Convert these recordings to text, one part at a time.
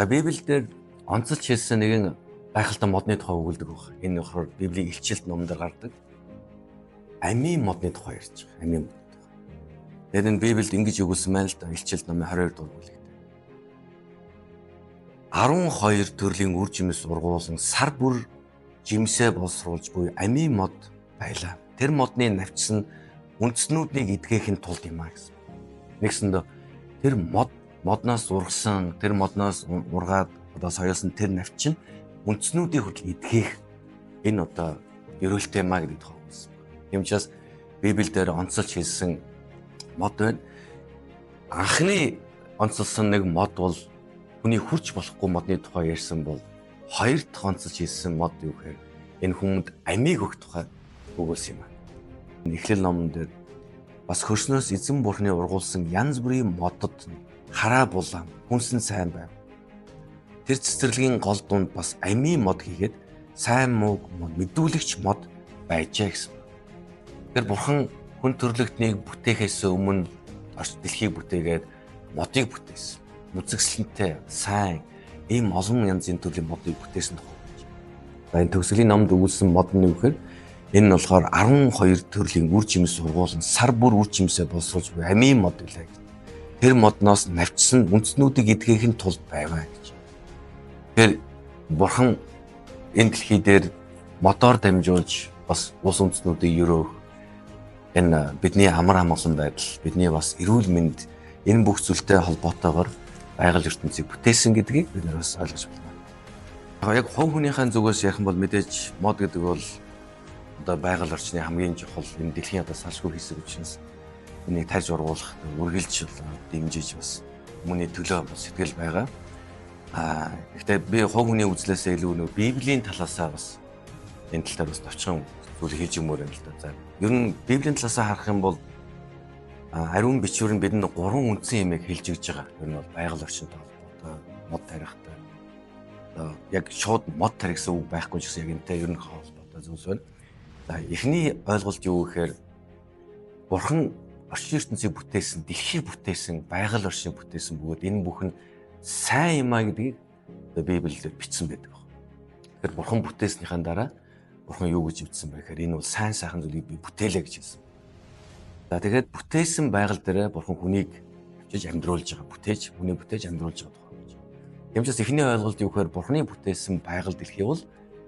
Библиэлд онцолж хэлсэн нэгэн гайхалтай модны тухай өгүүлдэг баг. Энэ болохоор Библийн илчилт номдор гардаг. Амийн модны тухай ярьж байгаа. Амийн модны тухай. Тэгээд энэ Библиэд ингэж өгүүлсэн байна л да. Илчилт номын 22 дугаар бүлэгт. 12 төрлийн үр жимс ургуулсан сар бүр жимсээ боловсруулж буй амийн мод байлаа. Тэр модны навчс нь үндснүүдийг эдгэхийн тулд юм а гэсэн. Нэгсэндээ тэр модноос ургасан, тэр модноос ургаад соёолсон тэр навч нь үндснүүдийг хүртэл эдгэх энэ ерөөлтэй маа гэдэг тухай хэлсэн. Тийм учраас Библиэлд онцолж хэлсэн мод байна. Анхны онцолсон нэг мод бол хүний хүрч болохгүй модны тухай ярьсан бол хоёр дахь онцолж хэлсэн мод юу гэхээр энэ хүмүүнд амийг өгөх тухай өгүүлсэн юм аа. Эхлэл номон дээр бас хөрснөөс эзэн бурхны ургуулсан янз бүрийн модод хараа булаан хүнсэн сайн байв. Тэр цэцэрлэгийн гол дунд бас амийн мод хийгээд сайн мууг мэдүүлэгч мод байжээ гэсэн. Тэр бурхан хүн төрлөختнийг бүтээхээс өмнө дэлхийг бүтээгээд модыг бүтээсэн. Үзэгсэлэнтэй сайн ийм олон янзын төрлийн модыг бүтээсэн тухай. Энэ төгсгөлийн номд өгүүлсэн мод нь юу гэхээр энэ нь болохоор 12 төрлийн үр жимс ургуулсан сар бүр үр жимсээ боловсруулж буй амийн мод гэлээ. Тэр модноос навчсан үндснүүдийг эдгэхийн тулд байваа гэж. Тэр бурхан энэ дэлхий дээр модоор дамжуулж бас ус үндснүүдийг өрөөх энэ бидний амар амгалан байдал, бидний бас эрүүл мэнд энэ бүх зүйлтэй холбоотойгоор байгаль ертөнцийг бүтээсэн гэдгийг бид нар бас ойлгож байна. Яг хувь хүнийхэн зүгээс ярих юм бол мэдээж мод гэдэг бол байгаль орчны хамгийн чухал энэ дэлхийн салшгүй хэсэг учраас энийг тарж ургуулах, үргэлж дэмжиж бас хүмүүний төлөө бас сэтгэл байгаа. Гэхдээ би хувь хүний үзлээсээ илүү нөө Библийн талаасаа бас энэ тал дээр бас товчхон зүйл хийж өгмөр юм л да. За ер нь Библийн талаасаа харах юм бол ариун бичвэр нь бидэнд гурван үндсэн юмыг хэлж өгч байгаа. Ер нь бол байгаль орчинтой холбоотой, мод тарихтай. Яг шууд мод тарих гэсэн үг байхгүй ч гэсэн яг энэтэй ер нь холбоотой зүйлс байна. За эхний ойлголт юу гэхээр бурхан орчин ертөнцийг бүтээсэн, дэлхийг бүтээсэн, байгаль орчныг бүтээсэн бөгөөд энэ бүхэн сайн юм а гэдгийг Библиэлд бичсэн байдаг. Тэгэхээр бурхан бүтээснийхэн дараа бурхан юу гэж бичсэн бэ гэхээр энэ бол сайн сайхан зүйлийг би бүтээлээ гэж хэлсэн. За тэгээд бүтээсэн байгаль дээр бурхан хүнийг авчиж амьдруулж байгаа, бүтээж амьдруулж байгаа тухай. Тийм ч эхний ойлголт юу гэхээр бурханы бүтээсэн байгаль дэлхий бол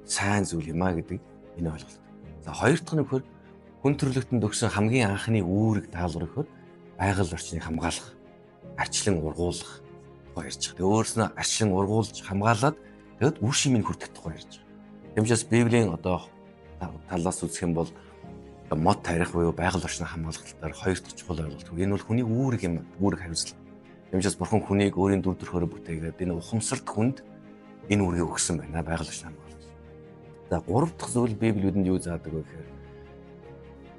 сайн зүйл юм а гэдэг энэ ойлголт. За хоёр дахь нь гэхээр хүн төрлөختөнд өгсөн хамгийн анхны үүрэг даалгавар гэхээр байгаль орчныг хамгаалах, арчлан ургуулах тухай ярьж байгаа. Өөрснөө арчлан ургуулж хамгаалаад тэгээд үр шимийг хүртэх тухай ярьж байгаа. Тийм учраас Библийн талаас үзэх юм бол мод тарих буюу байгаль орчныг хамгаалах талаар хоёр дахь чухал ойлголт. Энэ бол хүний үүрэг юм, үүрэг хариуцлага. Тийм учраас бурхан хүнийг өөрийн дүр төрхөөр бүтээгээд энэ ухамсарт хүнд энэ үүргийг өгсөн байна, байгаль орчныг хамгаалах. За гурав дахь зүйл Библиэд юу заадаг вэ гэхээр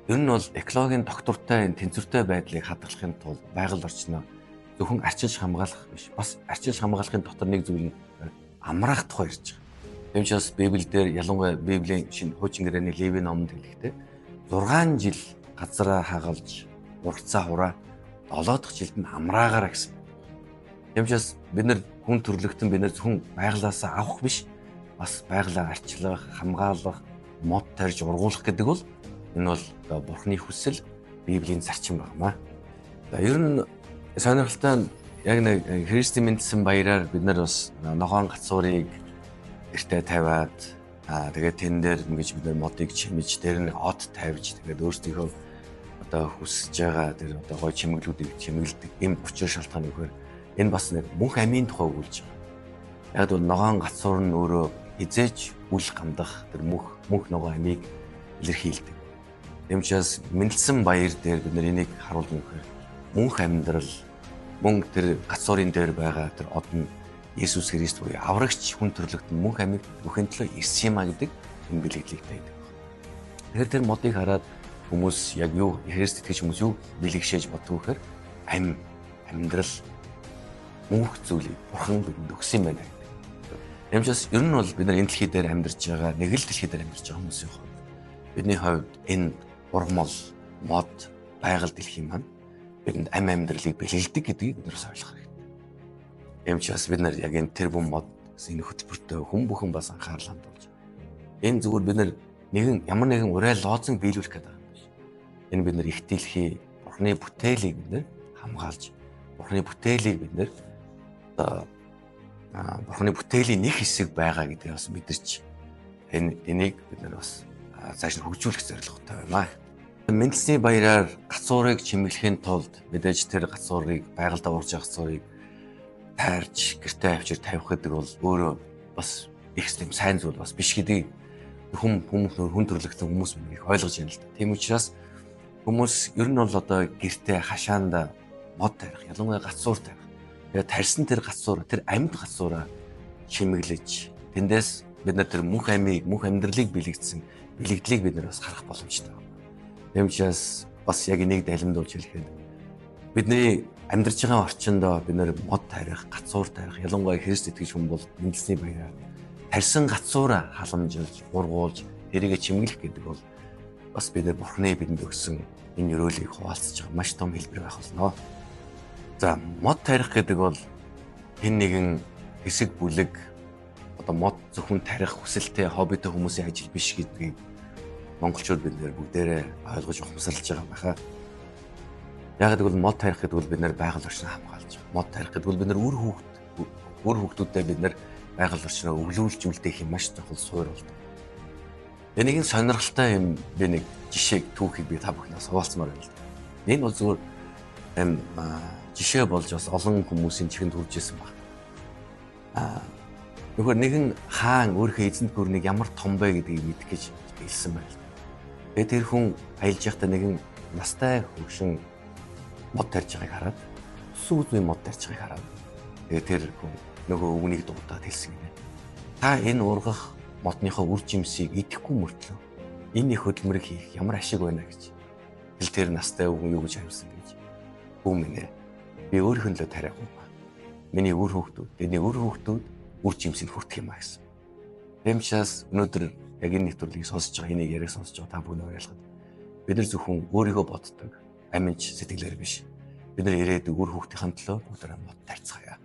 ер нь бол экологийн доктортой тэнцвэртэй байдлыг хадгалахын тулд байгаль орчноо зөвхөн арчилж хамгаалах биш, бас арчилж хамгаалахын дотор нэг зүйл нь амраах тухай ярьж байгаа. Тийм учраас Библиэлд ялангуяа Библийн шинэ хуучин гэрээний Левийн номонд хэлэхдээ 6 жил газараа хагалж, ургацаа хураа 7 дахь жилд нь амраагаараа гэсэн. Тийм учраас бид нар хүн төрлөختөн бид нар зөвхөн байгалаасаа авах биш, бас байгалаа арчлах, хамгаалах, мод тарьж ургуулах гэдэг бол энэ бол бурхны хүсэл, Библийн зарчим байна. За ер нь сонирхолтой яг нэг Христийн мэдсэн баяраар бид нар бас ногоон гацуурыг эртээ тавиад тэгээд тэн дээр ингэж бид нар модыг чимэж, дээр нь од тавьж тэгээд өөрсдийнхөө хүсэж байгаа тэр гой чимэглүүдийг чимэглэдэг юм учир шалтгаан өгөхөр энэ бас нэг мөнх амийн тухай өгүүлж байгаа. Яг бол ногоон гацуур нь өөрөө хизээж үл гамдах тэр мөнх ногоон амийг илэрхийлдэг. Тийм учраас мэндэлсэн баяр дээр бид нар энийг харуулж өгөхөр мөнх амьдрал, мөн тэр гацуурын дээр байгаа тэр од нь Есүс Христ буюу аврагч хүн төрлөختөнд мөнх амийг бүхэн төлөө ирсэн юм а гэдэг энэ бэлгэлэгтэй байдаг. Тэгэхээр тэр модыг хараад хүмүүс яг юу Христ итгэж хүмүүс юу бэлэгшээж боддог гэхээр амьдрал мөнх зүйлийг бурхан бидэнд өгсөн юм байна гэдэг. Тийм учраас ер нь бол бид нар энэ дэлхий дээр амьдарч байгаа, нэг л дэлхий дээр амьдарч байгаа хүмүүсийн хувьд бидний хувьд энэ ургамал, мод, байгаль дэлхий маань бидэнд амь амьдралыг бэлгэлдэг гэдгийг бид нар ойлгох хэрэгтэй. Эм ч бас бид нар яг энэ тэр бум мод гэсэн энэ хөтөлбөртөө хүн бүхэн бас анхаарал хандуулж. Энэ зүгээр бид нар ямар нэгэн урай лоозон биелүүлэх гэдэг юм биш. Энэ бид нар их дэлхий Бурхны бүтээлийг бид нар хамгаалж, Бурхны бүтээлийг бид нар одоо Бурхны бүтээлийн нэг хэсэг байгаа гэдгийг бас мэдэрч энийг бид нар бас цааш нь хөгжүүлэх зорилготой байна. Мэндэлсний баяраар гацуурыг чимэглэхийн тулд мэдээж тэр гацуурыг байгальдаа урж явах гацуурыг тайрч гэртээ авчир тавих гэдэг бол өөрөө бас их юм сайн зүйл бас биш гэдэг хүн төрлөختөн хүмүүс их ойлгож байна л да. Тийм учраас хүмүүс ер нь бол одоо гэртээ хашаанда мод тарих, ялангуяа гацуур тарих. Тэгээд тарьсан тэр гацуур, тэр амьд гацуураа чимэглэж тэндээс бид нар тэр мөнх амьдралыг бэлэгдлийг бид нар бас харах боломжтой. Тийм учраас бас яг энийг далимдуулж хэлэхэд бидний амьдарч байгаа орчиндөө бид нэр мод тарих, гацуур тарих, ялангуяа Христ итгэж хүн бол мэндэлсний баяраар тарьсан гацуураа халамжилж, ургуулж, тэрийгэ чимэглэх гэдэг бол бас бид нар Бурхны бидэнд өгсөн энэ өрөөлийг хуваалцаж байгаа маш том хэлбэр байх болно. За, мод тарих гэдэг бол хэн нэгэн хэсэг бүлэг одоо мод зөвхөн тарих хүсэлтэй хоббитой хүмүүсийн ажил биш гэдгийг монголчууд бид нэр бүгдээрээ ойлгож ухамсарлаж байгаа байхаа. Яг гэвэл мод тарих гэдэг бол бид нэр байгаль орчныг хамгаалж байгаа. Мод тарих гэдэг бол бид нэр үр хүүхдүүдэд бид нэр байгаль орчноо өвлүүлж үлдээх юм маш чухал суурь болдог. Энийг сонирхолтой юм би нэг жишээг түүхийг би та бүхнээс хуваалцмаар байна. Энэ бол зөвхөн жишээ болж бас олон хүмүүсийн чихэнд хүрж исэн баг. Нөгөө нэгэн хаан өөрийнхөө эзэнт гүрнийг ямар том бэ гэдгийг мэдэх гэж хэлсэн байна. Тэгээд тэр хүн аялж явахдаа нэгэн настай хөгшин мод тарьж байгааг хараад сүүзний мод тарьж байгааг хараад тэгээд тэр хүн нөгөө үгнийг дуудаад хэлсэн юм. Та энэ ургах модныхоо үр жимсийг идэхгүй мөртлөө энэ их хөдөлмөрийг хийх ямар ашиг байна гэж. Тэр настай хүн юу гэж амьсан гэж. Хүү минь ээ. Би өөрийнхөө лөө тариагүй ба. Миний үр хүүхдүүд үр жимсэнд хүртэх юм а гэсэн. Тэмчээс өнөөдөр яг энэ нэвтрүүлгийг сонсож байгаа, энийг яриаг сонсож байгаа та бүхэн ойлгоход бид нар зөвхөн өөрийгөө боддог аминч сэтгэлээр биш. Бид нар ирээдүйг үр хүүхдийн төлөө бүгд мод тарьцгаая.